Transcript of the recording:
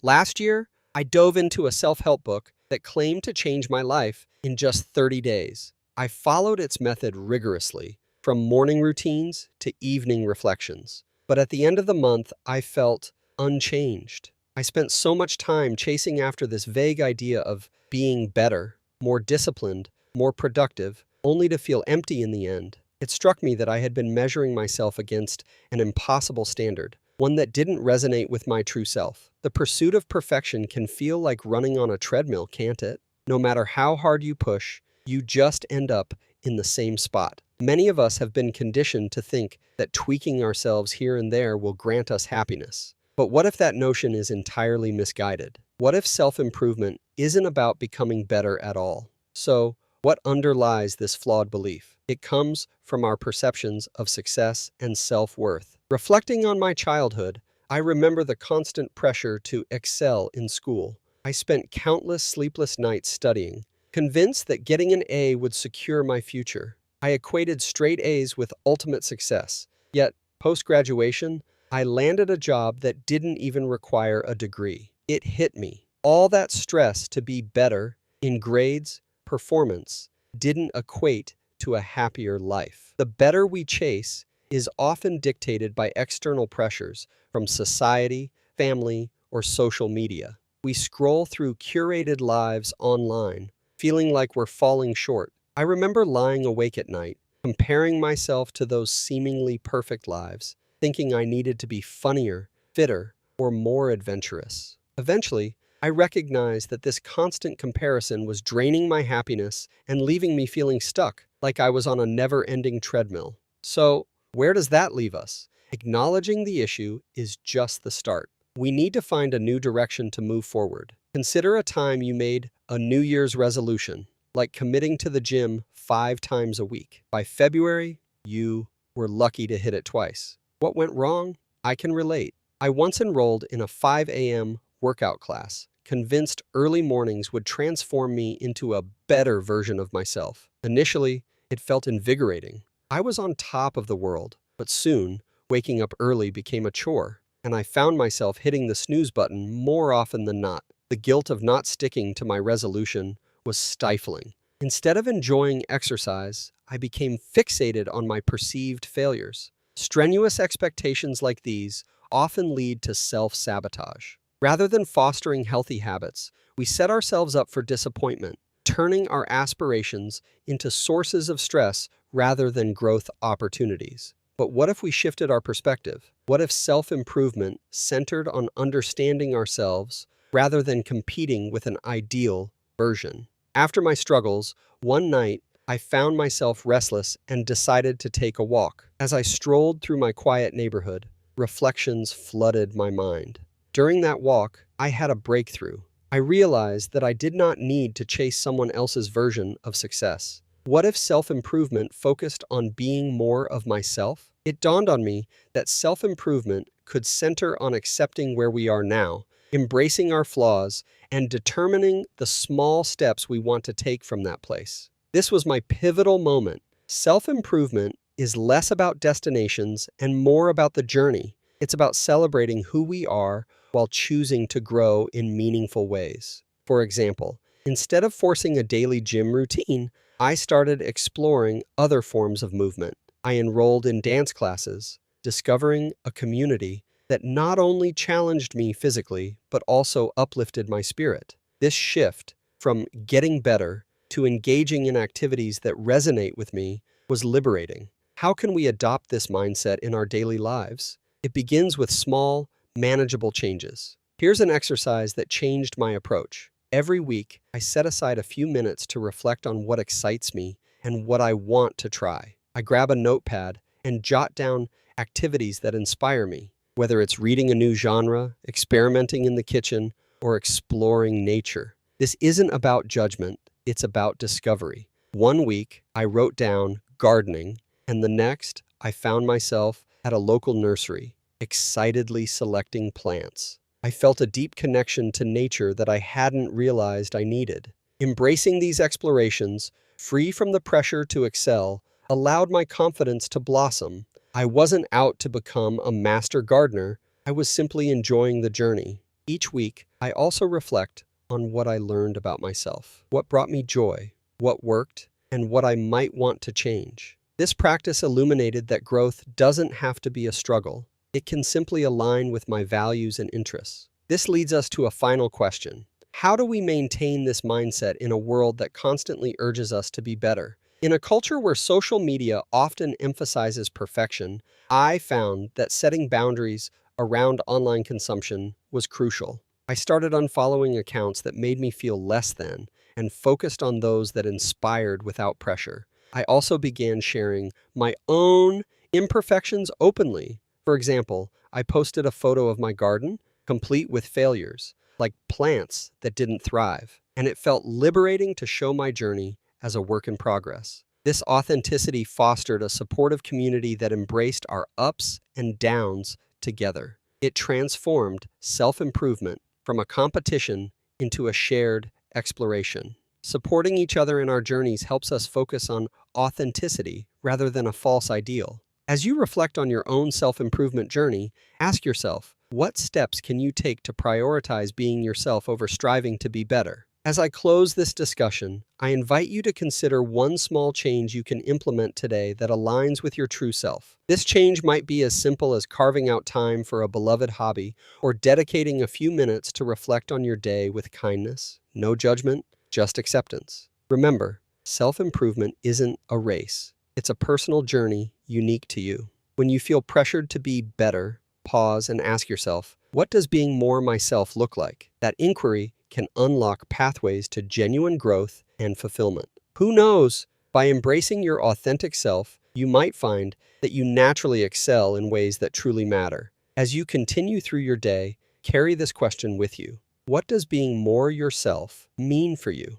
Last year, I dove into a self-help book that claimed to change my life in just 30 days. I followed its method rigorously, from morning routines to evening reflections. But at the end of the month, I felt unchanged. I spent so much time chasing after this vague idea of being better, more disciplined, more productive, only to feel empty in the end. It struck me that I had been measuring myself against an impossible standard, one that didn't resonate with my true self. The pursuit of perfection can feel like running on a treadmill, can't it? No matter how hard you push, you just end up in the same spot. Many of us have been conditioned to think that tweaking ourselves here and there will grant us happiness. But what if that notion is entirely misguided? What if self-improvement isn't about becoming better at all? So, what underlies this flawed belief? It comes from our perceptions of success and self-worth. Reflecting on my childhood, I remember the constant pressure to excel in school. I spent countless sleepless nights studying, convinced that getting an A would secure my future. I equated straight A's with ultimate success. Yet, post-graduation, I landed a job that didn't even require a degree. It hit me. All that stress to be better in grades, performance, didn't equate to a happier life. The better we chase is often dictated by external pressures from society, family, or social media. We scroll through curated lives online, feeling like we're falling short. I remember lying awake at night, comparing myself to those seemingly perfect lives, thinking I needed to be funnier, fitter, or more adventurous. Eventually, I recognized that this constant comparison was draining my happiness and leaving me feeling stuck, like I was on a never-ending treadmill. So, where does that leave us? Acknowledging the issue is just the start. We need to find a new direction to move forward. Consider a time you made a New Year's resolution, like committing to the gym 5 times a week. By February, you were lucky to hit it twice. What went wrong? I can relate. I once enrolled in a 5 a.m. workout class, convinced early mornings would transform me into a better version of myself. Initially, it felt invigorating. I was on top of the world, but soon, waking up early became a chore, and I found myself hitting the snooze button more often than not. The guilt of not sticking to my resolution was stifling. Instead of enjoying exercise, I became fixated on my perceived failures. Strenuous expectations like these often lead to self-sabotage. Rather than fostering healthy habits, we set ourselves up for disappointment, turning our aspirations into sources of stress rather than growth opportunities. But what if we shifted our perspective? What if self-improvement centered on understanding ourselves rather than competing with an ideal version? After my struggles, one night I found myself restless and decided to take a walk. As I strolled through my quiet neighborhood, reflections flooded my mind. During that walk, I had a breakthrough. I realized that I did not need to chase someone else's version of success. What if self-improvement focused on being more of myself? It dawned on me that self-improvement could center on accepting where we are now, embracing our flaws, and determining the small steps we want to take from that place. This was my pivotal moment. Self-improvement is less about destinations and more about the journey. It's about celebrating who we are while choosing to grow in meaningful ways. For example, instead of forcing a daily gym routine, I started exploring other forms of movement. I enrolled in dance classes, discovering a community that not only challenged me physically, but also uplifted my spirit. This shift from getting better to engaging in activities that resonate with me was liberating. How can we adopt this mindset in our daily lives? It begins with small, manageable changes. Here's an exercise that changed my approach. Every week, I set aside a few minutes to reflect on what excites me and what I want to try. I grab a notepad and jot down activities that inspire me, whether it's reading a new genre, experimenting in the kitchen, or exploring nature. This isn't about judgment, it's about discovery. One week, I wrote down gardening, and the next, I found myself at a local nursery, excitedly selecting plants. I felt a deep connection to nature that I hadn't realized I needed. Embracing these explorations, free from the pressure to excel, allowed my confidence to blossom. I wasn't out to become a master gardener, I was simply enjoying the journey. Each week, I also reflect on what I learned about myself, what brought me joy, what worked, and what I might want to change. This practice illuminated that growth doesn't have to be a struggle. It can simply align with my values and interests. This leads us to a final question. How do we maintain this mindset in a world that constantly urges us to be better? In a culture where social media often emphasizes perfection, I found that setting boundaries around online consumption was crucial. I started unfollowing accounts that made me feel less than and focused on those that inspired without pressure. I also began sharing my own imperfections openly. For example, I posted a photo of my garden, complete with failures, like plants that didn't thrive, and it felt liberating to show my journey as a work in progress. This authenticity fostered a supportive community that embraced our ups and downs together. It transformed self-improvement from a competition into a shared exploration. Supporting each other in our journeys helps us focus on authenticity rather than a false ideal. As you reflect on your own self-improvement journey, ask yourself, what steps can you take to prioritize being yourself over striving to be better? As I close this discussion, I invite you to consider one small change you can implement today that aligns with your true self. This change might be as simple as carving out time for a beloved hobby or dedicating a few minutes to reflect on your day with kindness, no judgment, just acceptance. Remember, self-improvement isn't a race. It's a personal journey unique to you. When you feel pressured to be better, pause and ask yourself, what does being more myself look like? That inquiry can unlock pathways to genuine growth and fulfillment. Who knows? By embracing your authentic self, you might find that you naturally excel in ways that truly matter. As you continue through your day, carry this question with you. What does being more yourself mean for you?